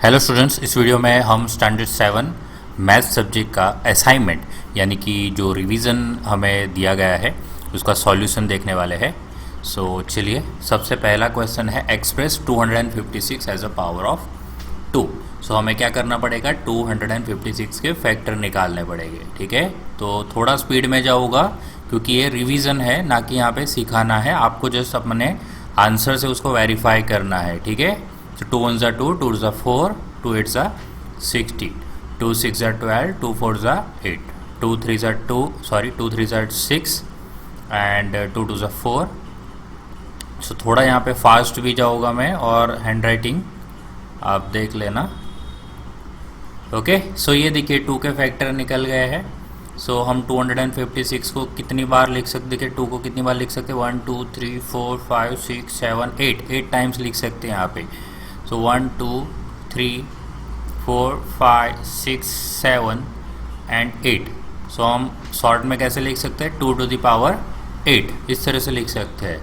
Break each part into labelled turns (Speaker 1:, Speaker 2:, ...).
Speaker 1: Hello students, इस video में हम स्टैंडर्ड 7 मैथ सब्जेक्ट का असाइनमेंट यानी कि जो रिवीजन हमें दिया गया है उसका सॉल्यूशन देखने वाले हैं। सो चलिए, सबसे पहला क्वेश्चन है express 256 as a power of 2। So हमें क्या करना पड़ेगा, 256 के फैक्टर निकालने पड़ेंगे। ठीक है, तो थोड़ा स्पीड में जाऊँगा क्योंकि ये रिवीजन है, ना कि यहाँ पे सिखाना है। आपको जस्ट अपने आंसर से उसको वेरीफाई करना है। ठीक है, so 2 1s are 2, 2s are 4, 2 8s are 16, 2 6s are 12, 2 4s are 8, 2 3s are 2, 2 3s are 6 and 2 2s are 4। सो थोड़ा यहाँ पे फास्ट भी जाऊँगा मैं और हैंड राइटिंग आप देख लेना। ओके, सो ये देखिए 2 के फैक्टर निकल गए हैं। सो हम 256 को कितनी बार लिख सकते, देखिए 2 को कितनी बार लिख सकते हैं, 1 2 3 4 5 6 7 8 टाइम्स लिख सकते हैं यहाँ पे। सो 1 2 3 4 5 6 7 एंड 8। सो हम शॉर्ट में कैसे लिख सकते हैं, 2 टू द पावर 8 इस तरह से लिख सकते हैं।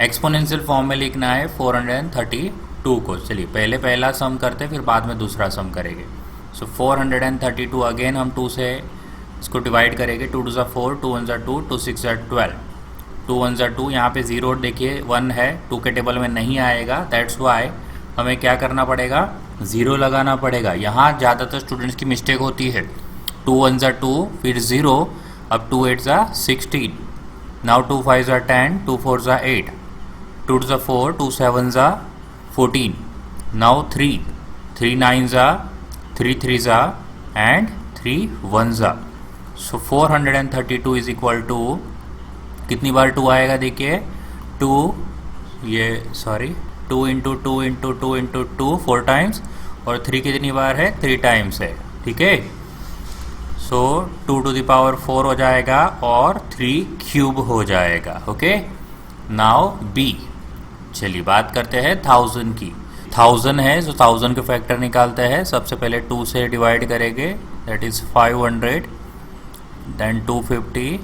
Speaker 1: एक्सपोनेंशियल फॉर्म में लिखना है 432 को। चलिए पहले पहला सम करते हैं, फिर बाद में दूसरा सम करेंगे। सो 432 अगेन हम 2 से इसको डिवाइड करेंगे। 2 2s are 4, 2 1s are 2, 2 6s are 12, 2 1s are 2। यहाँ पे जीरो देखिए 1 है, 2 के टेबल में नहीं आएगा, दैट्स वाई हमें क्या करना पड़ेगा, ज़ीरो लगाना पड़ेगा। यहाँ ज़्यादातर स्टूडेंट्स की मिस्टेक होती है, 2 1s are 2 फिर ज़ीरो, अब 2 8s are 16, now 2 5s are 10, 2 4s are 8, 2 2s are 4, 2 7s are 14, now 3 3 9s are 3 3s are and 3 1s are। So 432 is equal to कितनी बार 2 आएगा, देखिए 2 2 इंटू 2 इंटू 2 इंटू 2 4 टाइम्स, और 3 कितनी बार है, 3 टाइम्स है। ठीक है, सो 2 टू द पावर 4 हो जाएगा और 3 क्यूब हो जाएगा। Okay, now b. चलिए बात करते हैं 1000 की। 1000 है, सो 1000 के फैक्टर निकालते हैं। सबसे पहले 2 से डिवाइड करेंगे, दैट इज 500, देन 250,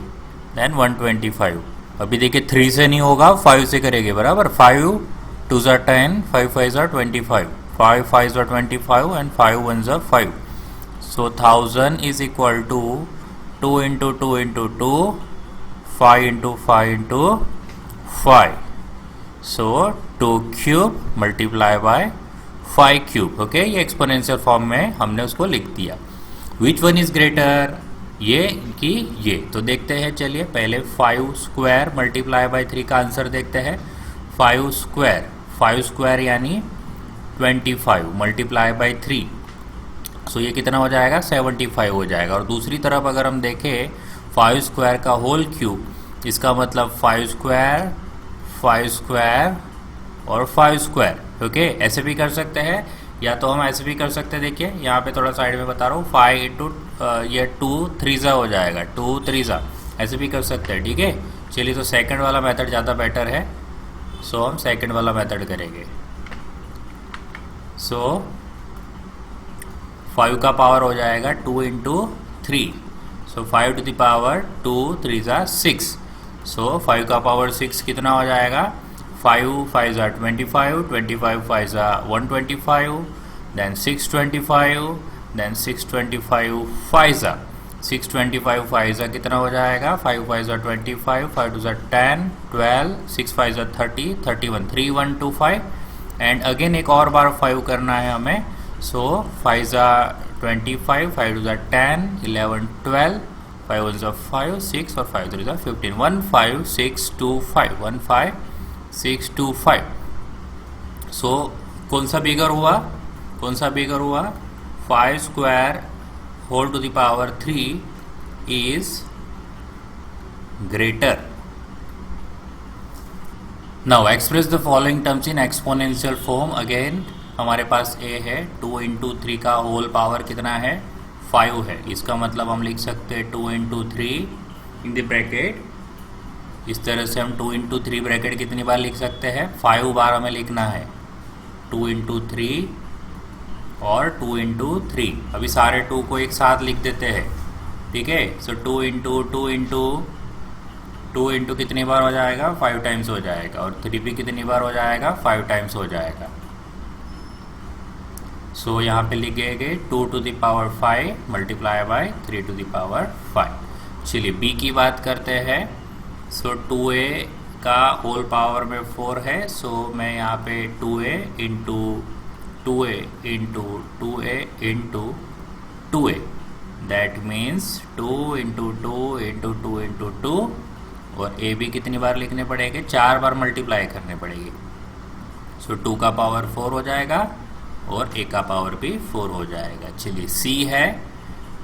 Speaker 1: देन 125। अभी देखिए 3 से नहीं होगा, 5 से करेंगे बराबर। 5 2s are 10, 5 5s are 25, 5 5s are 25 and 5 1s are 5। So 1000 is equal to 2 into 2 into 2, 5 into 5 into 5। So 2 cube multiply by 5 cube। Okay, ये एक्सपोनेंशियल फॉर्म में हमने उसको लिख दिया। Which one is greater, ये कि ये। तो देखते हैं, चलिए पहले 5 स्क्वायर मल्टीप्लाई बाई 3 का आंसर देखते हैं। 5 स्क्वायर यानी 25 मल्टीप्लाई बाई 3, सो ये कितना हो जाएगा, 75 हो जाएगा। और दूसरी तरफ अगर हम देखें 5 स्क्वायर का होल क्यूब, इसका मतलब 5 स्क्वायर और 5 स्क्वायर। ओके, ऐसे भी कर सकते हैं, या तो हम ऐसे भी कर सकते हैं। देखिए यहाँ पे थोड़ा साइड में बता रहा हूँ, 5 इंटू ये 2 3 हो जाएगा, 2 3, ऐसे भी कर सकते हैं। ठीक है, चलिए तो सेकंड वाला मेथड ज़्यादा बेटर है, सो हम सेकंड वाला मेथड करेंगे। सो 5 का पावर हो जाएगा 2 into 3, so 5 to the power 2 3 6। So 5 का पावर 6 कितना हो जाएगा, 5 5s are 25, 25 5s are 125, then 625, then 625 5s are 625 5s are कितना हो जाएगा, 5 5s are 25, 5 2s are 10, 12, 6 5s are 30, 31, 3 1 2 5 and again एक और बार 5 करना है हमें। सो 5s are 25, 5 2s are 10, 11 12, 5 1s are 5 6 और 5 3s are 15, 1 5 6 2 5, 1 5 6 2 5। सो कौन सा बिगर हुआ, 5 square whole to the power 3 is greater. Now express the following terms in exponential form. Again हमारे पास ए है, 2 इंटू 3 का होल पावर कितना है, 5 है। इसका मतलब हम लिख सकते हैं 2 इंटू 3 इन द ब्रैकेट। इस तरह से हम 2 इंटू 3 ब्रैकेट कितनी बार लिख सकते हैं, 5 बार हमें लिखना है। 2 इंटू 3 और 2 इंटू 3, अभी सारे 2 को एक साथ लिख देते हैं। ठीक है, सो 2 इंटू 2 इंटू कितनी बार हो जाएगा, 5 टाइम्स हो जाएगा, और 3 भी कितनी बार हो जाएगा, 5 टाइम्स हो जाएगा। सो यहाँ पे लिखेंगे 2 to the power 5 multiply by 3 to the power 5। चलिए बी की बात करते हैं। सो 2a का होल पावर में 4 है, सो मैं यहाँ पे 2a into 2a into 2a into 2a, that means 2 into 2 into 2 into 2, और a भी कितनी बार लिखने पड़ेंगे, 4 बार मल्टीप्लाई करने पड़ेगी। सो 2 का पावर 4 हो जाएगा और a का पावर भी 4 हो जाएगा। चलिए c है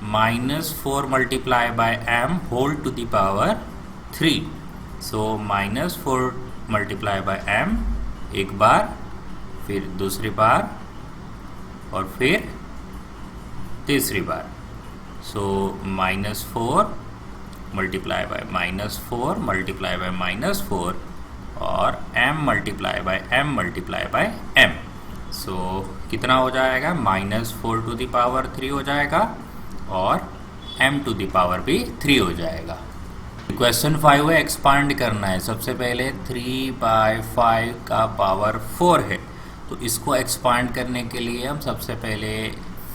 Speaker 1: -4 multiply by m whole to the power 3। So -4 multiply by m एक बार, फिर दूसरी बार और फिर तीसरी बार। So -4 multiply by -4 multiply by -4 और m multiply by m multiply by m। So कितना हो जाएगा, -4 टू द पावर 3 हो जाएगा और m टू द पावर भी 3 हो जाएगा। क्वेश्चन 5 है, एक्सपांड करना है। सबसे पहले 3/5 का पावर 4 है, तो इसको एक्सपांड करने के लिए हम सबसे पहले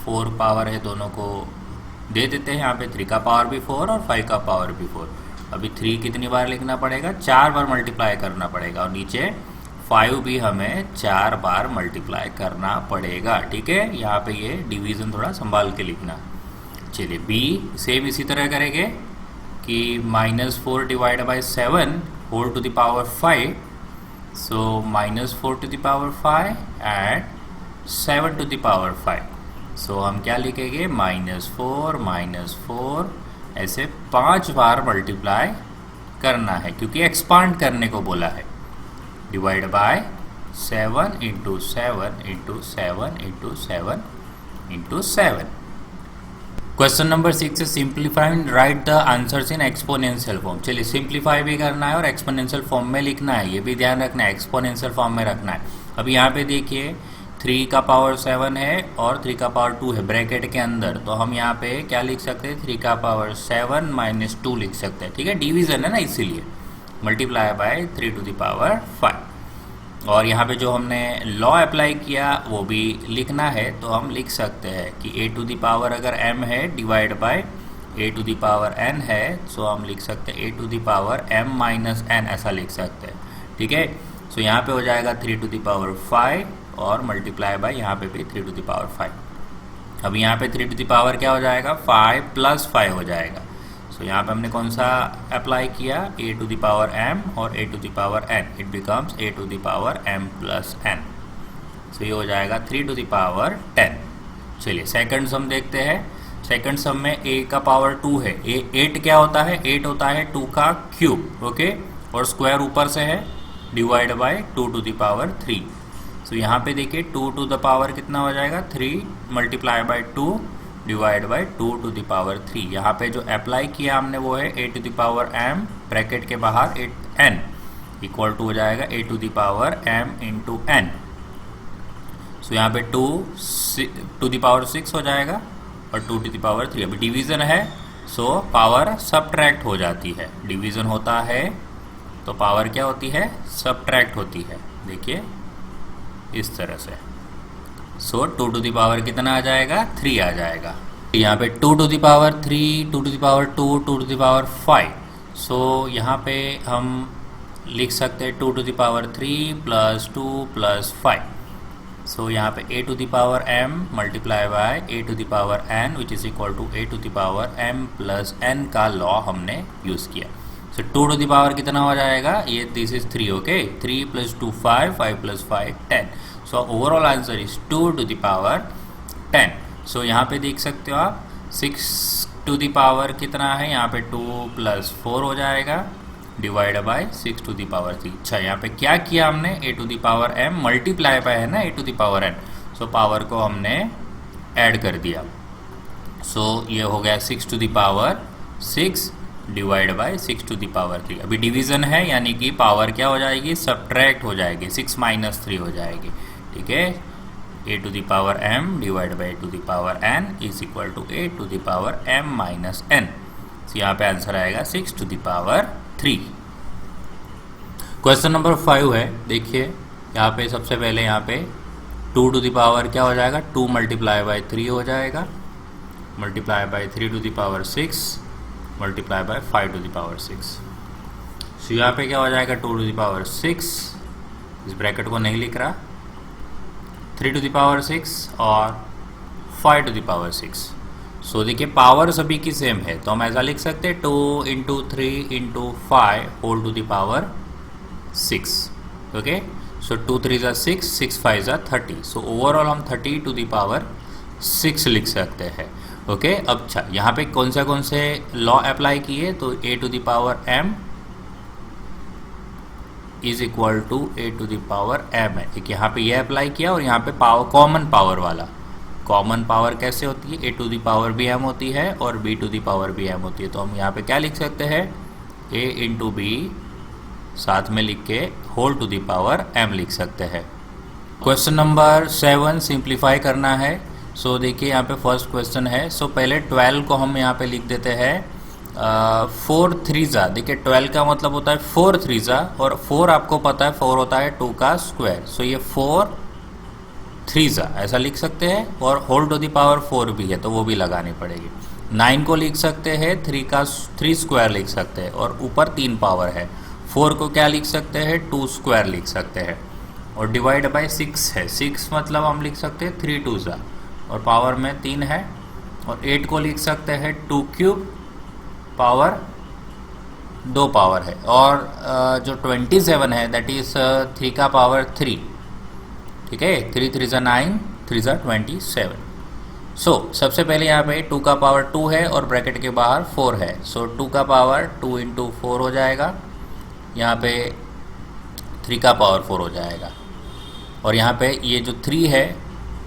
Speaker 1: 4 पावर है दोनों को दे देते हैं। यहाँ पे 3 का पावर भी 4 और 5 का पावर भी 4। अभी 3 कितनी बार लिखना पड़ेगा, 4 बार मल्टीप्लाई करना पड़ेगा, और नीचे 5 भी हमें 4 बार मल्टीप्लाई करना पड़ेगा। ठीक है, यहाँ पे ये डिवीज़न थोड़ा संभाल के लिखना। चलिए बी सेम इसी तरह करेंगे कि -4 divide by 7 whole to the power 5। So -4 to the power 5 and 7 to the power 5। So हम क्या लिखेंगे, -4 ऐसे 5 बार मल्टीप्लाई करना है, क्योंकि एक्सपांड करने को बोला है। Divide bye 7 into 7 into 7 into 7 into 7। Question number 6 है, simplifying right the answers in exponential form. चलिए सिंप्लीफाई भी करना है और एक्सपोनेंशियल फॉर्म में लिखना है, ये भी ध्यान रखना है, एक्सपोनेंशियल फॉर्म में रखना है। अभी यहाँ पे देखिए 3 का पावर 7 है और 3 का पावर 2 है ब्रैकेट के अंदर, तो हम यहाँ पे क्या लिख सकते हैं, 3 का पावर 7 माइनस 2 लिख सकते हैं। ठीक है, डिवीजन है ना, इसीलिए multiply by 3 to the power 5। और यहाँ पे जो हमने लॉ अप्लाई किया वो भी लिखना है, तो हम लिख सकते हैं कि a टू द पावर अगर m है divide by a to the power n है, सो हम लिख सकते हैं a to the power m minus n, ऐसा लिख सकते हैं। ठीक है, सो यहाँ पे हो जाएगा 3 टू द पावर 5 और मल्टीप्लाई बाय यहाँ पे भी 3 टू द पावर 5। अब यहाँ पे 3 टू द पावर क्या हो जाएगा, 5 प्लस 5 हो जाएगा। तो यहाँ पे हमने कौन सा अप्लाई किया, a to the power m और a to the power n, it becomes a to the power m plus n। So ये हो जाएगा 3 टू द पावर 10। चलिए सेकंड सम देखते हैं। सेकंड सम में a का पावर 2 है, 8 क्या होता है, 8 होता है 2 का क्यूब। ओके, और स्क्वायर ऊपर से है, divide by 2 to the power 3। So यहाँ पे देखिए 2 टू द पावर कितना हो जाएगा, 3 multiply by 2 divide by 2 to the power 3। यहाँ पे जो अप्लाई किया हमने वो है a to the power m, bracket के बाहर 8n इक्वल टू हो जाएगा a to the power m into n। So यहाँ पे 2 टू द पावर 6 हो जाएगा और 2 टू द पावर 3। अभी डिवीज़न है, सो पावर सबट्रैक्ट हो जाती है। डिवीज़न होता है तो पावर क्या होती है, सबट्रैक्ट होती है। देखिए इस तरह से। सो 2 टू द पावर कितना आ जाएगा, 3 आ जाएगा। यहाँ पे 2 to the power 3, 2 to the power 2, 2 to the power 5। So यहाँ पे हम लिख सकते हैं 2 to the power 3 plus 2 plus 5। So यहाँ पे a to the power m multiply by a to the power n which is equal to a to the power m plus n का law हमने यूज़ किया। So 2 to the power कितना हो जाएगा, ये this is 3। Okay, 3 plus 2 5, 5 plus 5 10। So overall answer is 2 to the power 10। So यहाँ पे देख सकते हो आप 6 टू द पावर कितना है, यहाँ पे 2 प्लस 4 हो जाएगा divide by 6 to the power 3। अच्छा, यहाँ पे क्या किया हमने, a to the power m multiply by है ना a to the power n, so power को हमने ऐड कर दिया। सो ये हो गया 6 to the power 6 divide by 6 to the power 3। अभी डिवीज़न है, यानी कि पावर क्या हो जाएगी, सबट्रैक्ट हो जाएगी, 6 माइनस 3 हो जाएगी। ठीक है, a to the power m divide by to the power n is equal to a to the power m minus n। तो यहाँ पे आंसर आएगा 6 to the power 3। Question number 5 है, देखिए यहाँ पे सबसे पहले यहाँ पे टू टू द पावर क्या हो जाएगा, 2 मल्टीप्लाई बाई 3 हो जाएगा, multiply by 3 to the power 6 multiply by 5 to the power 6। So यहाँ पे क्या हो जाएगा, 2 टू द पावर 6, इस ब्रैकेट को नहीं लिख रहा, 3 टू द पावर 6 और 5 टू द पावर 6। सो देखिए पावर सभी की सेम है, तो हम ऐसा लिख सकते हैं 2 into 3 into 5 whole to the power 6। Okay, so 2 3 ज़ा 6, 6 5 ज़ा 30। सो ओवरऑल हम 30 टू द पावर 6 लिख सकते हैं। ओके, अब अच्छा यहाँ पे कौन से लॉ अप्लाई किए, तो a to the power m is equal to a to the power m है। एक यहाँ पे ये अप्लाई किया और यहाँ पे पावर कॉमन पावर वाला, कॉमन पावर कैसे होती है, a टू द पावर भी m होती है और b टू द पावर भी m होती है। तो हम यहाँ पे क्या लिख सकते हैं, a इंटू बी साथ में लिख के whole to the power m लिख सकते हैं। क्वेश्चन नंबर 7 सिंप्लीफाई करना है। सो देखिए यहाँ पे फर्स्ट क्वेश्चन है। सो पहले 12 को हम यहाँ पे लिख देते हैं 4 3 ज़ा। देखिए 12 का मतलब होता है 4 3 ज़ा, और 4 आपको पता है 4 होता है 2 का स्क्वायर। सो ये 4 3 ज़ा ऐसा लिख सकते हैं, और होल टू द पावर 4 भी है तो वो भी लगानी पड़ेगी। 9 को लिख सकते हैं 3 स्क्वायर लिख सकते हैं, और ऊपर 3 पावर है। 4 को क्या लिख सकते हैं, 2 स्क्वायर लिख सकते हैं, और डिवाइड बाय 6 है। 6 मतलब हम लिख सकते हैं 3 2 ज़ा, और पावर में 3 है। और 8 को लिख सकते हैं 2 क्यूब, पावर 2 पावर है। और जो 27 है दैट इज 3 का पावर 3। ठीक है, 3 3 ज़ा 9, 3 ज़ा 27। सो सबसे पहले यहाँ पे 2 का पावर 2 है और ब्रैकेट के बाहर 4 है। सो 2 का पावर 2 इंटू 4 हो जाएगा, यहाँ पे 3 का पावर 4 हो जाएगा, और यहाँ पे ये जो 3 है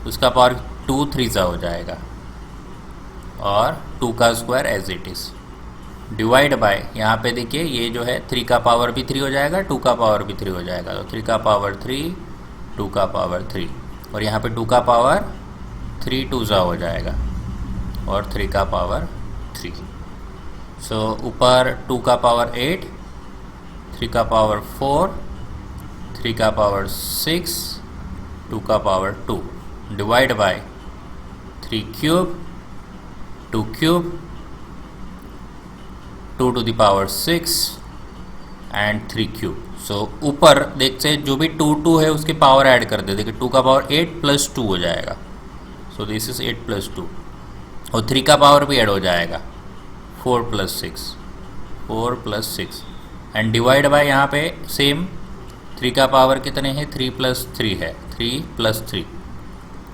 Speaker 1: उसका पावर 2 3 ज़ा हो जाएगा, और 2 का square as it is, divide by यहाँ पे देखिए ये जो है 3 का पावर भी 3 हो जाएगा, 2 का पावर भी 3 हो जाएगा। तो 3 का पावर 3, 2 का पावर 3, और यहाँ पे 2 का पावर 3 2 ज़ा हो जाएगा, और 3 का पावर 3। सो ऊपर 2 का पावर 8, 3 का पावर 4, 3 का पावर 6, 2 का power 2, divide by 3 cube, 2 cube, 2 to the power 6 and 3 cube. So ऊपर देखते हैं जो भी 2 2 है उसके पावर ऐड कर दे। देखिए 2 का पावर 8 प्लस 2 हो जाएगा, सो दिस इज 8 प्लस 2, और 3 का पावर भी ऐड हो जाएगा 4 plus 6, 4 plus 6, and divide by यहाँ पे सेम 3 का पावर कितने हैं, 3 प्लस 3 है, 3 प्लस 3,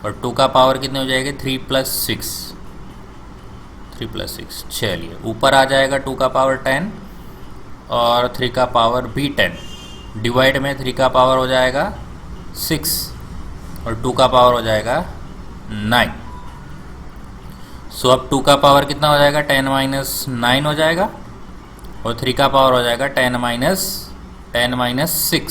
Speaker 1: और 2 का पावर कितने हो जाएंगे, 3 प्लस 6, 3 प्लस 6। चलिए ऊपर आ जाएगा 2 का पावर 10 और 3 का पावर भी 10, डिवाइड में 3 का पावर हो जाएगा 6 और 2 का पावर हो जाएगा 9। सो अब 2 का पावर कितना हो जाएगा, 10 माइनस 9 हो जाएगा, और 3 का पावर हो जाएगा 10 माइनस 6।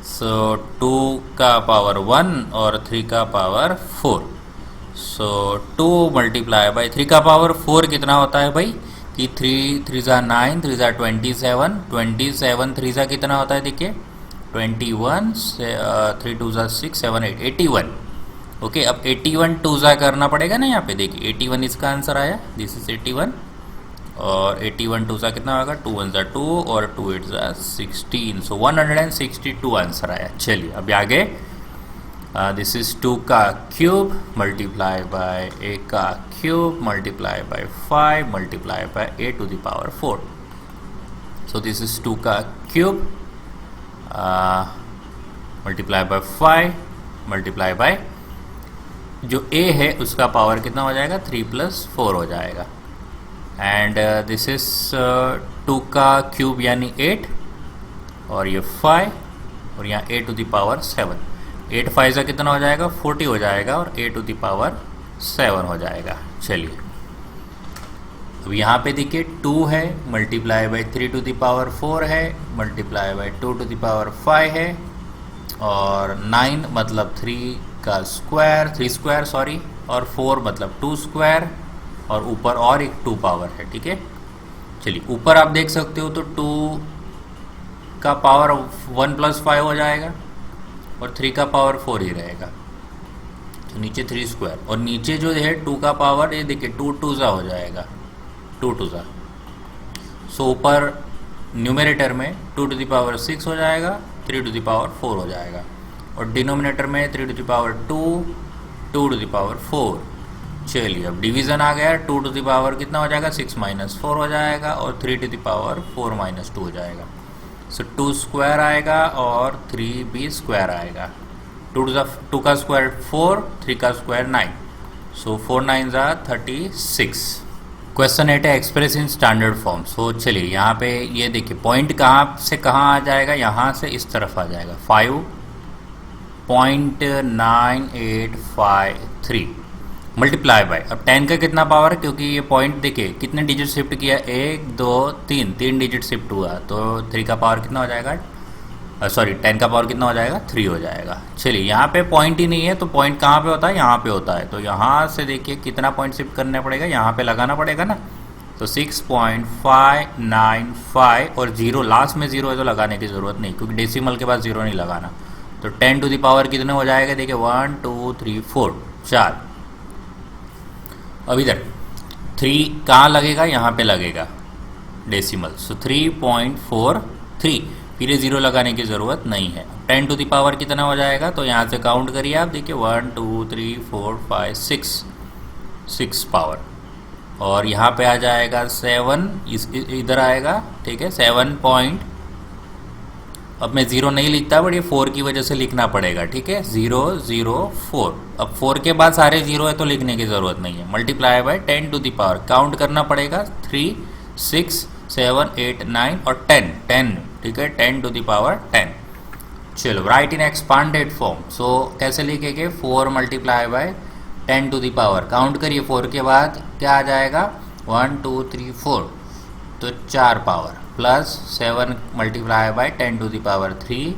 Speaker 1: सो 2 का पावर 1 और 3 का पावर 4। सो 2 मल्टीप्लाई बाई 3 का पावर 4 कितना होता है भाई, कि 3 3 ज़ा 9, 3 ज़ा 27, 27 3 ज़ा कितना होता है देखिए 21, 3 2 ज़ा 6 7 8 81। ओके, अब 81 2 ज़ा करना पड़ेगा ना, यहाँ पे देखिए 81 इसका आंसर आया, दिस इज 81, और 81 2 ज़ा कितना होगा, 2 1 ज़ा 2 और 2 8 ज़ा 16। सो 162 आंसर आया। चलिए अभी आगे, दिस इज 2 का क्यूब मल्टीप्लाई बाय a का cube multiply by 5 multiply by a to the power 4। So this is 2 का cube multiply by 5 multiply by जो a है उसका पावर कितना हो जाएगा, 3 प्लस 4 हो जाएगा, एंड दिस इज 2 का क्यूब यानी 8, और ये 5, और यहाँ a टू द पावर 7, 8 5 ज़ा कितना हो जाएगा, 40 हो जाएगा, और a टू द पावर 7 हो जाएगा। चलिए अब यहाँ पे देखिए 2 है multiply by 3 to the power 4 है multiply by 2 to the power 5 है, और 9 मतलब 3 का स्क्वायर, 3 स्क्वायर सॉरी, और 4 मतलब 2 स्क्वायर, और ऊपर और एक 2 पावर है। ठीक है, चलिए ऊपर आप देख सकते हो तो 2 का पावर 1 प्लस 5 हो जाएगा, और 3 का पावर 4 ही रहेगा, तो नीचे 3 स्क्वायर, और नीचे जो है 2 का पावर, ये देखिए 2 टू ज़ा हो जाएगा, 2 टू ज़ा। सो ऊपर न्यूमरेटर में 2 टू द पावर 6 हो जाएगा, 3 टू द पावर 4 हो जाएगा, और डिनोमिनेटर में 3 to the power 2, 2 to the power 4। चलिए अब डिवीज़न आ गया, 2 टू द पावर कितना हो जाएगा, 6 माइनस 4 हो जाएगा, और 3 टू द पावर 4 माइनस 2 हो जाएगा। सो 2 स्क्वायर आएगा और 3 भी स्क्वायर आएगा। 2 का स्क्वायर 4, 3 का स्क्वायर 9, सो 4 9 ज़ा 36। क्वेश्चन 8 है एक्सप्रेस इन स्टैंडर्ड फॉर्म। सो चलिए यहाँ पे ये देखिए पॉइंट कहाँ से कहाँ आ जाएगा, यहाँ से इस तरफ आ जाएगा, 5.9853 मल्टीप्लाई बाय, अब 10 का कितना पावर है, क्योंकि ये पॉइंट देखिए कितने डिजिट शिफ्ट किया, 1 2 3 डिजिट शिफ्ट हुआ, तो 3 का पावर कितना हो जाएगा, सॉरी 10 का पावर कितना हो जाएगा, 3 हो जाएगा। चलिए यहाँ पे पॉइंट ही नहीं है, तो पॉइंट कहाँ पे होता है, यहाँ पे होता है, तो यहाँ से देखिए कितना पॉइंट शिफ्ट करना पड़ेगा, यहाँ पे लगाना पड़ेगा ना, तो 6.595 और 0 लास्ट में 0 है तो लगाने की ज़रूरत नहीं, क्योंकि डेसिमल के बाद 0 नहीं लगाना। तो 10 टू द पावर कितने हो जाएगा, देखिए 1 2 3 4 4। अब इधर 3 कहाँ लगेगा, यहाँ पे लगेगा डेसिमल, सो 3.43, फिर 0 लगाने की ज़रूरत नहीं है। 10 टू द पावर कितना हो जाएगा, तो यहाँ से काउंट करिए आप, देखिए 1 2 3 4 5 6 पावर, और यहाँ पे आ जाएगा 7, इधर आएगा, ठीक है 7 पॉइंट, अब मैं 0 नहीं लिखता बट ये 4 की वजह से लिखना पड़ेगा, ठीक है 0 0 4। अब 4 के बाद सारे 0 है तो लिखने की ज़रूरत नहीं है, multiply by 10 to the power, count करना पड़ेगा 3 6 7 8 9 और 10, ठीक है 10 टू द पावर 10। चलो write in expanded form, so कैसे लिखेंगे, 4 multiply by 10 to the power, count करिए 4 के बाद क्या आ जाएगा, 1 2 3 4, तो 4 power, plus 7 multiply by 10 to the power 3,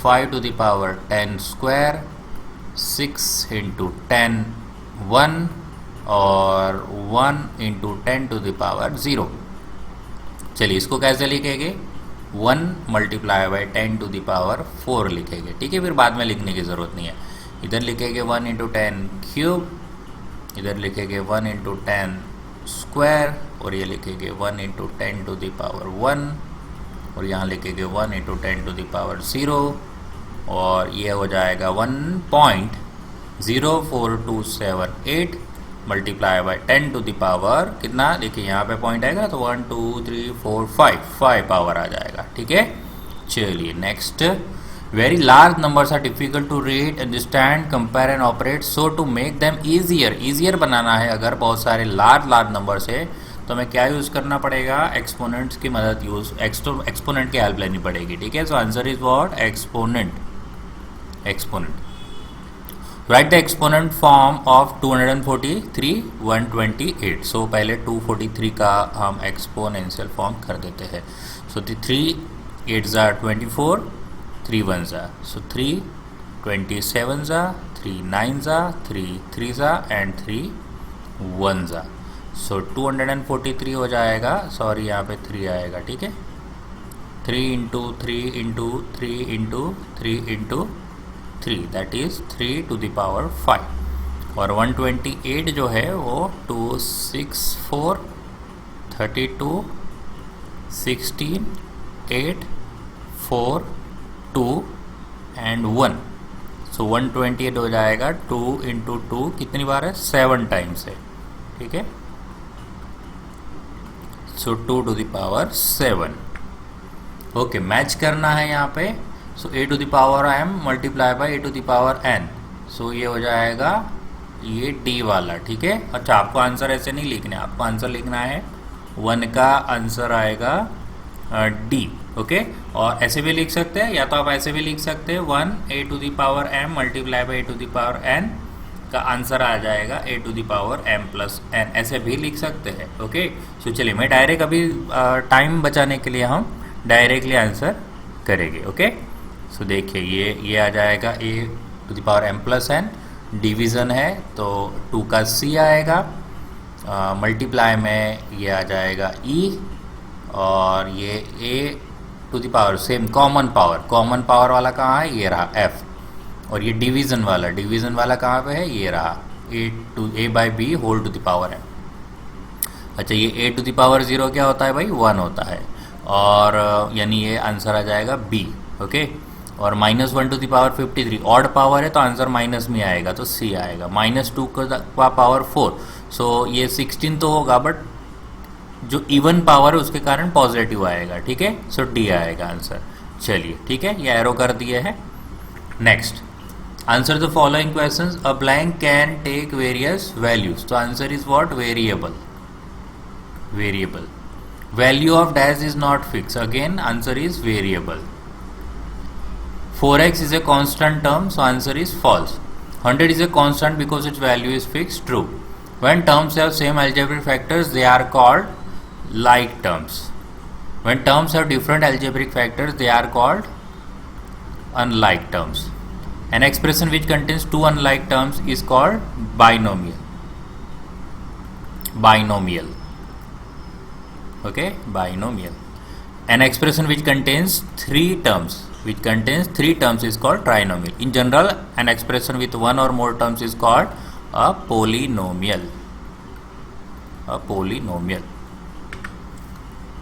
Speaker 1: 5 to the power 10 square, 6 into 10 1, और 1 इंटू 10 टू द पावर 0। चलिए इसको कैसे लिखेंगे, 1 multiply by 10 to the power 4 लिखेंगे, ठीक है, फिर बाद में लिखने की ज़रूरत नहीं है। इधर लिखेंगे 1 इंटू 10 क्यूब, इधर लिखेंगे 1 इंटू 10 स्क्वायर, और ये लिखेंगे 1 इंटू 10 टू द पावर 1, और यहाँ लिखेंगे 1 इंटू 10 टू द पावर 0, और ये हो जाएगा 1.04278 multiply by 10 to the power कितना, देखिए यहाँ पे पॉइंट आएगा तो 1 2 3 4 5 पावर आ जाएगा, ठीक है। चलिए next, very large numbers are difficult to read, understand, compare and operate, so to make them easier बनाना है, अगर बहुत सारे लार्ज नंबर्स है तो हमें क्या यूज़ करना पड़ेगा, एक्सपोनेंट्स की मदद एक्सपोनेंट की हेल्प लेनी पड़ेगी, ठीक है। सो answer is what, exponent. Right the exponent form of 243 128, सो पहले 243 का हम एक्सपोनेंशियल फॉर्म कर देते हैं। सो 3 8 ज़ा 24, 3 1 ज़ा, सो 3 27 ज़ा, 3 9 ज़ा, 3 3 ज़ा एंड 3 1 ज़ा, सो 243 हो जाएगा, सॉरी यहाँ पे 3 आएगा, ठीक है, 3 into 3 into 3 into 3 into 3, that is 3 to the power 5, और 128 जो है वो 2 6 4 32 16 8 4 2 एंड 1, सो 128 हो जाएगा 2 इंटू 2 कितनी बार है, 7 टाइम्स है, ठीक है, so 2 to the power 7। Okay, match करना है यहाँ पे, so a to the power m multiply by a to the power n, so ये हो जाएगा ये d वाला, ठीक है। अच्छा आपको आंसर ऐसे नहीं लिखना है, आपको आंसर लिखना है 1 का आंसर आएगा d, ओके। और ऐसे भी लिख सकते हैं, या तो आप ऐसे भी लिख सकते हैं 1 a to the power m multiply by a to the power n का आंसर आ जाएगा a to the power m plus n, ऐसे भी लिख सकते हैं, ओके। सो चलिए मैं डायरेक्ट अभी टाइम बचाने के लिए हम डायरेक्टली आंसर करेंगे, ओके। सो देखिए ये आ जाएगा a to the power m plus n, division है तो 2 का c आएगा, मल्टीप्लाई में ये आ जाएगा e, और ये a to the power same common power वाला कहाँ है, ये रहा f, और ये डिवीज़न वाला कहाँ पे है, ये रहा, a by b whole to the power है। अच्छा, ये a टू द पावर 0 क्या होता है भाई, 1 होता है, और यानी ये आंसर आ जाएगा b। ओके, और -1 to the power 53 odd power है तो आंसर माइनस में आएगा, तो c आएगा। -2 का पावर 4, सो ये 16 तो होगा, बट जो इवन पावर है उसके कारण पॉजिटिव आएगा। ठीक है, सो डी आएगा आंसर। चलिए ठीक है, ये एरो कर दिए है। Next, answer the following questions, a blank can take various values, तो answer is what, variable. Value of dash is not fix, again answer is variable. 4x is a constant term, so answer is false. 100 is a constant because its value is fixed, true. When terms have same algebraic factors, they are called like terms. When terms have different algebraic factors, they are called unlike terms. An expression which contains two unlike terms is called binomial. Okay, binomial. An expression which contains three terms is called trinomial. In general, an expression with one or more terms is called a polynomial.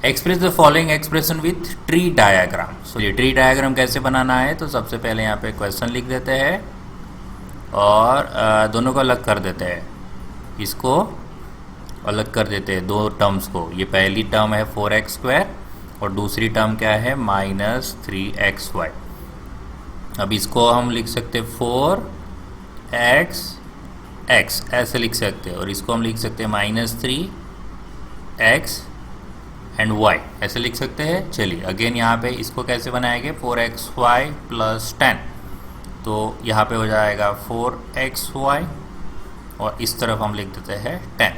Speaker 1: Express the following expression with tree diagram. So ये tree diagram कैसे बनाना है, तो सबसे पहले यहाँ पे question लिख देते हैं और दोनों को अलग कर देते हैं, इसको अलग कर देते हैं, दो टर्म्स को। ये पहली टर्म है 4x² और दूसरी टर्म क्या है, -3xy। अब इसको हम लिख सकते हैं 4x ऐसे लिख सकते हैं, और इसको हम लिख सकते हैं -3x एंड y ऐसे लिख सकते हैं। चलिए अगेन यहाँ पे इसको कैसे बनाएंगे, 4xy + 10, तो यहाँ पे हो जाएगा 4xy और इस तरफ हम लिख देते हैं 10,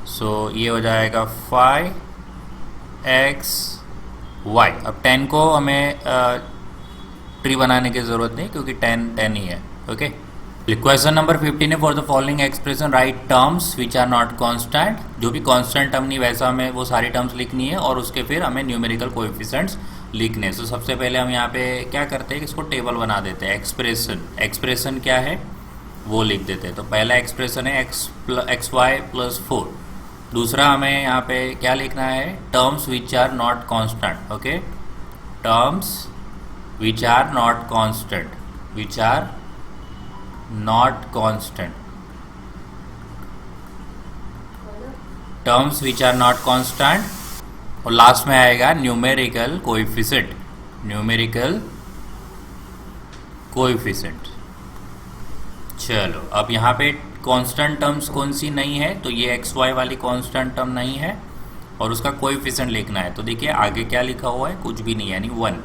Speaker 1: सो ये हो जाएगा 5xy। अब 10 को हमें ट्री बनाने की ज़रूरत नहीं, क्योंकि 10 ही है। ओके, क्वेश्चन नंबर 15 है, for the following expression write terms which are not constant. जो भी कांस्टेंट टर्म नहीं वैसा हमें वो सारी टर्म्स लिखनी है, और उसके फिर हमें न्यूमेरिकल कोएफिशिएंट्स लिखने हैं। तो सबसे पहले हम यहाँ पे क्या करते हैं कि इसको टेबल बना देते हैं। एक्सप्रेशन क्या है वो लिख देते हैं। तो पहला एक्सप्रेशन है xy + 4। दूसरा हमें यहाँ पे क्या लिखना है, terms which are not constant. Okay, terms which are not constant, terms which are not constant, और लास्ट में आएगा न्यूमेरिकल कोएफिशिएंट। चलो अब यहाँ पे कांस्टेंट टर्म्स कौन सी नहीं है, तो ये xy वाली कांस्टेंट टर्म नहीं है, और उसका कोएफिशिएंट लिखना है। तो देखिए आगे क्या लिखा हुआ है, कुछ भी नहीं है, यानी 1,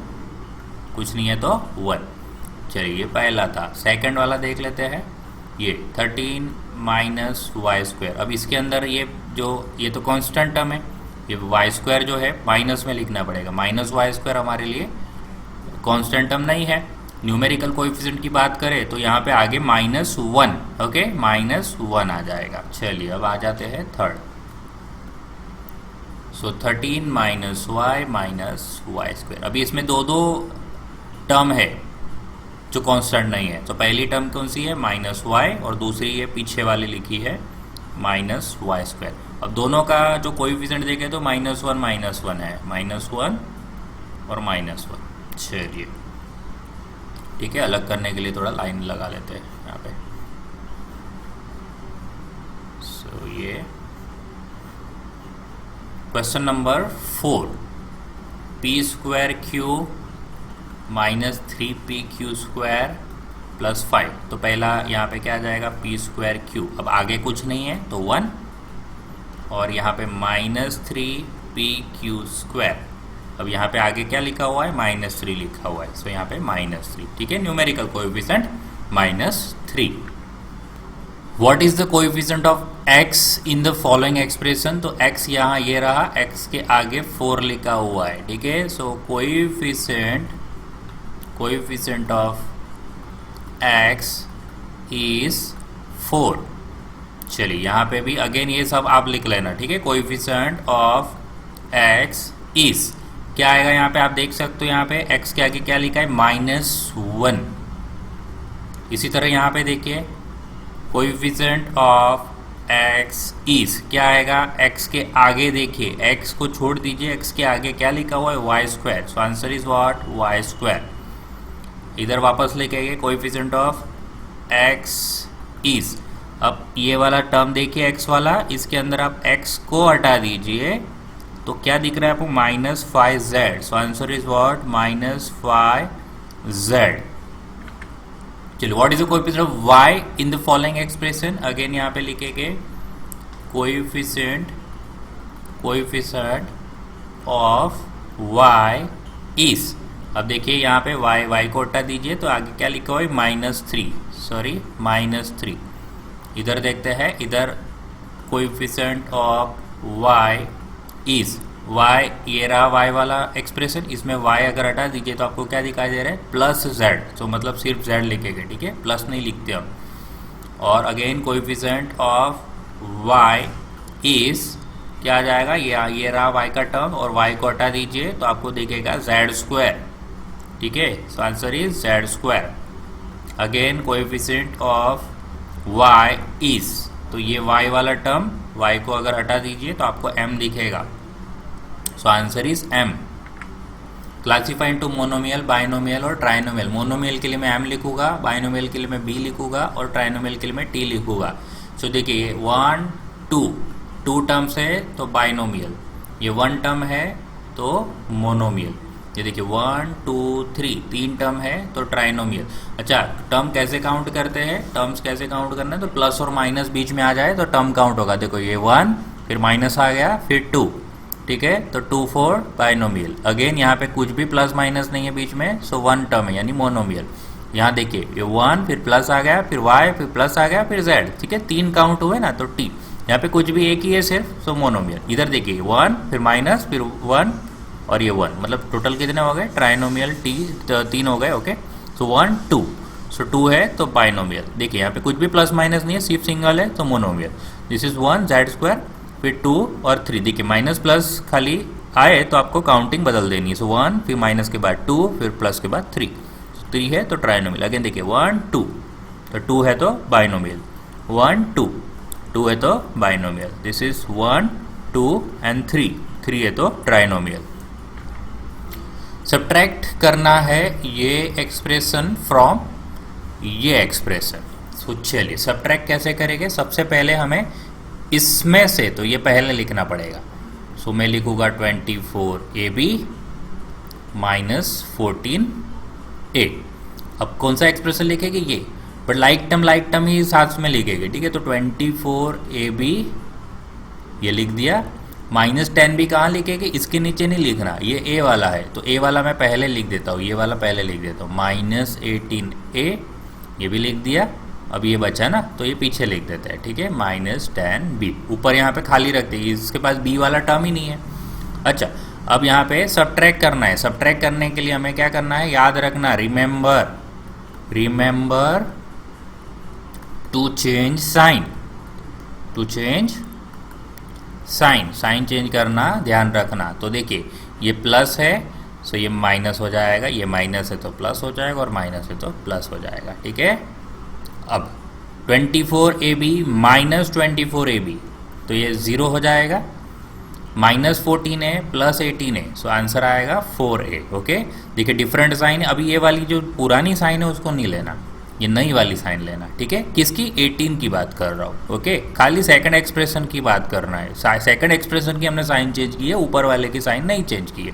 Speaker 1: कुछ नहीं है तो 1। चलिए ये पहला था। सेकंड वाला देख लेते हैं, ये 13 - y²। अब इसके अंदर ये तो कांस्टेंट टर्म है, ये y² जो है माइनस में लिखना पड़ेगा। -y² हमारे लिए कांस्टेंट टर्म नहीं है। न्यूमेरिकल कोएफिशिएंट की बात करें तो यहाँ पे आगे -1, ओके, -1 आ जाएगा। चलिए अब आ जाते हैं थर्ड। सो 13 - y - y²। अभी इसमें दो टर्म है जो कांस्टेंट नहीं है। तो पहली टर्म कौन सी है, -y, और दूसरी ये पीछे वाली लिखी है -y²। अब दोनों का जो कोएफिशिएंट देखें तो -1 -1 है, -1 और -1। चलिए ठीक है, अलग करने के लिए थोड़ा लाइन लगा लेते हैं यहाँ पे। सो ये क्वेश्चन नंबर 4, p² -3pq² + 5। तो पहला यहाँ पे क्या आ जाएगा, p²। अब आगे कुछ नहीं है तो 1, और यहाँ पे -3pq²। अब यहाँ पे आगे क्या लिखा हुआ है, -3 लिखा हुआ है, सो यहाँ पे -3। ठीक है, numerical coefficient -3। What is the coefficient of x in the following expression. तो x यहाँ ये रहा, x के आगे 4 लिखा हुआ है। ठीक है, सो कोएफिशिएंट ऑफ x इज 4। चलिए यहाँ पे भी अगेन ये सब आप लिख लेना। ठीक है, कोएफिशिएंट ऑफ x इज क्या आएगा, यहाँ पे आप देख सकते हो, यहाँ पे x के आगे क्या लिखा है, -1। इसी तरह यहाँ पे देखिए कोएफिशिएंट ऑफ x इज क्या आएगा, x के आगे देखिए, x को छोड़ दीजिए, x के आगे क्या लिखा हुआ है, वाई स्क्वायर। सो answer is what, y square. इधर वापस लेके आइए कोएफिशिएंट ऑफ x इज। अब ये वाला टर्म देखिए x वाला, इसके अंदर आप x को हटा दीजिए तो क्या दिख रहा है आपको, -5z। So answer is what, -5z। चलिए what is the coefficient of y in the following expression. Again यहाँ पे लिखेंगे कोएफिशिएंट ऑफ y इज। अब देखिए यहाँ पे y को हटा दीजिए तो आगे क्या लिखा हुआ है, -3। इधर देखते हैं, इधर coefficient of y is, y ये रहा y वाला एक्सप्रेशन, इसमें y अगर हटा दीजिए तो आपको क्या दिखाई दे रहा है, +z। तो मतलब सिर्फ z लिखेंगे, ठीक है, प्लस नहीं लिखते हम। और again coefficient of y is क्या आ जाएगा, ये रहा y का टर्म और y को हटा दीजिए तो आपको दिखेगा z², ठीक है। सो answer is z²। Again coefficient of y is, तो ये y वाला टर्म, y को अगर हटा दीजिए तो आपको m दिखेगा। सो answer is m। Classify into monomial, binomial और ट्राइनोमियल। मोनोमियल के लिए मैं m लिखूंगा, बाइनोमियल के लिए मैं b लिखूंगा और ट्राइनोमियल के लिए मैं t लिखूंगा। सो देखिए 1 2 टर्म्स है तो बाइनोमियल, ये 1 टर्म है तो मोनोमियल। ये देखिए 1 2 3 टर्म है तो ट्राइनोमियल। अच्छा, टर्म कैसे काउंट करते हैं, टर्म्स कैसे काउंट करना है, तो प्लस और माइनस बीच में आ जाए तो टर्म काउंट होगा। देखो ये 1 फिर माइनस आ गया फिर 2, ठीक है, तो 2 4 बाइनोमियल। अगेन यहाँ पे कुछ भी प्लस माइनस नहीं है बीच में, सो 1 टर्म है यानी मोनोमियल। यहाँ देखिए ये 1 फिर प्लस आ गया फिर y फिर प्लस आ गया फिर z, ठीक है, 3 काउंट हुए ना, तो t। यहाँ पे कुछ भी एक ही है सिर्फ, सो मोनोमियल। इधर देखिए 1 फिर माइनस फिर 1 और ये 1, मतलब टोटल कितने हो गए, ट्राइनोमियल t 3 हो गए, ओके। सो 1 2, सो 2 है तो बाइनोमियल। देखिए यहाँ पे कुछ भी प्लस माइनस नहीं है, सिर्फ सिंगल है तो मोनोमियल। दिस इज 1 z² फिर 2 और 3। देखिए माइनस प्लस खाली आए तो आपको काउंटिंग बदल देनी है। सो 1 फिर माइनस के बाद 2 फिर प्लस के बाद 3, 3 है तो ट्राइनोमियल। अगेन देखिए 1 2, तो 2 है तो बाइनोमियल, 1 2 2 है तो बाइनोमियल। दिस इज 1 2 एंड 3 है तो ट्राइनोमियल। सब्ट्रैक्ट करना है ये एक्सप्रेशन फ्रॉम ये एक्सप्रेशन। तो चलिए सब्ट्रैक्ट कैसे करेंगे, सबसे पहले हमें इसमें से, तो ये पहले लिखना पड़ेगा। सो मैं लिखूंगा 24ab -14a। अब कौन सा एक्सप्रेशन लिखेंगे, ये, बट लाइक टर्म ही साथ में लिखेंगे, ठीक है। तो 24ab ये लिख दिया, -10 भी कहाँ लिखेंगे, इसके नीचे नहीं लिखना, ये a वाला है तो a वाला मैं पहले लिख देता हूँ, ये वाला पहले लिख देता हूँ। -18a ये भी लिख दिया। अब ये बचा ना तो ये पीछे लिख देता है, ठीक है, -10b। ऊपर यहाँ पे खाली रख देंगे, इसके पास b वाला टर्म ही नहीं है। अच्छा, अब यहाँ पे सब्ट्रैक्ट करना है। सब्ट्रैक्ट करने के लिए हमें क्या करना है, याद रखना, remember to change sign change करना ध्यान रखना। तो देखिए ये प्लस है सो ये माइनस हो जाएगा, ये माइनस है तो प्लस हो जाएगा और माइनस है तो प्लस हो जाएगा, ठीक है। अब 24ab -24ab तो ये 0 हो जाएगा, -14 है +18 है, सो आंसर आएगा 4a, ओके। देखिए डिफरेंट साइन है। अभी ये वाली जो पुरानी साइन है उसको नहीं लेना, ये नई वाली साइन लेना, ठीक है। किसकी, 18 की बात कर रहा हूँ, ओके। खाली सेकंड एक्सप्रेशन की बात करना है। सेकंड एक्सप्रेशन की हमने साइन चेंज की है, ऊपर वाले की साइन नहीं चेंज की है।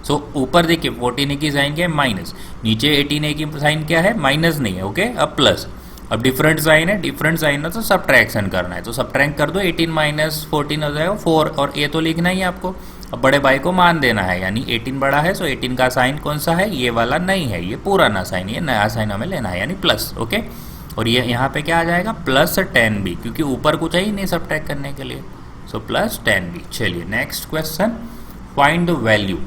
Speaker 1: सो ऊपर देखिए 14a की साइन क्या है, माइनस, नीचे 18a की साइन क्या है, माइनस नहीं है, ओके। अब प्लस, अब डिफरेंट साइन है, डिफरेंट साइन है तो सब्ट्रैक्शन करना है, तो सब्ट्रैक्ट कर दो, 18 - 14 हो जाएगा 4, और ये तो लिखना ही है आपको। अब बड़े भाई को मान देना है, यानी 18 बड़ा है, सो 18 का साइन कौन सा है, ये वाला नहीं है, ये पुराना साइन, ये नया साइन हमें लेना है यानी प्लस, ओके। और ये यहाँ पे क्या आ जाएगा, +10b, क्योंकि ऊपर कुछ है ही नहीं सब्ट्रैक्ट करने के लिए, सो +10b। चलिए next question, find the value.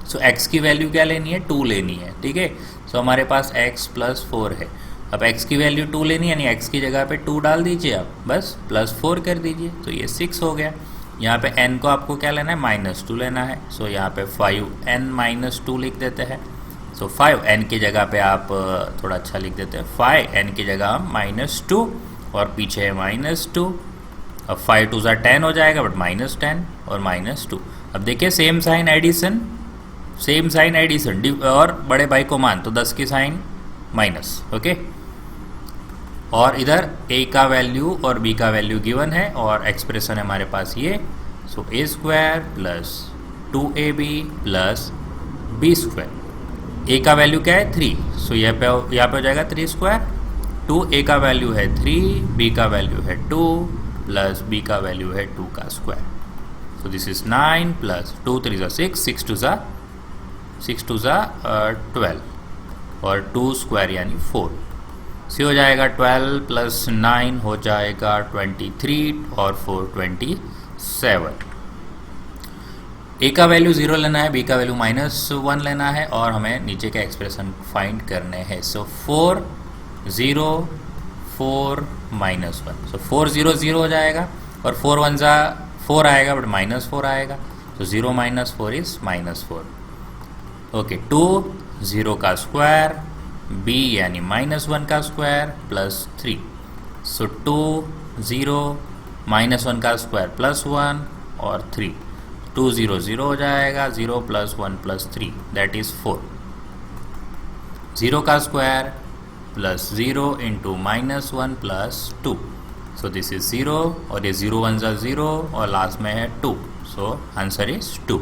Speaker 1: So x की वैल्यू क्या लेनी है, 2 लेनी है, ठीक है। सो हमारे पास x + 4 है। अब x की वैल्यू 2 लेनी है, यानी x की जगह पे 2 डाल दीजिए आप, बस +4 कर दीजिए, तो ये 6 हो गया। यहाँ पे n को आपको क्या लेना है, -2 लेना है, सो यहाँ पे 5n - 2 लिख देते हैं। सो 5n की जगह पे आप थोड़ा अच्छा लिख देते हैं, 5n की जगह हम -2 और पीछे है -2। अब 5 2 10 हो जाएगा, बट -10 और -2। अब देखिए same sign addition, same sign addition और बड़े भाई को मान तो 10 की साइन माइनस, ओके। और इधर a का वैल्यू और b का वैल्यू गिवन है और एक्सप्रेशन है हमारे पास ये। सो a² plus 2ab plus b²। a का वैल्यू क्या है 3, सो यहाँ पे हो जाएगा 3²। 2a का वैल्यू है 3, b का वैल्यू है 2 प्लस b का वैल्यू है 2 का square. So this is 9 plus 2 3 ज़ा 6, 6 2 ज़ा 12 और 2 स्क्वायर यानी 4। सी हो जाएगा 12 प्लस 9 हो जाएगा 23 और 4 27। ए का वैल्यू 0 लेना है, बी का वैल्यू -1 लेना है और हमें नीचे के एक्सप्रेशन फाइंड करने हैं। सो 4 0 4 -1, सो 4 0 0 हो जाएगा और 4 1 ज़ा 4 आएगा, बट -4 आएगा। तो 0 - 4 इज -4। ओके, 2 0 का स्क्वायर, b यानी -1 का स्क्वायर प्लस 3। सो 2 0 -1 का स्क्वायर प्लस 1 और 3। 2 0 0 हो जाएगा, 0 प्लस 1 प्लस 3 दैट इज 4। 0 का square plus 0 into -1 plus 2। So this is 0 और ये 0 1 ज़ा 0 और लास्ट में है 2। सो आंसर इज 2।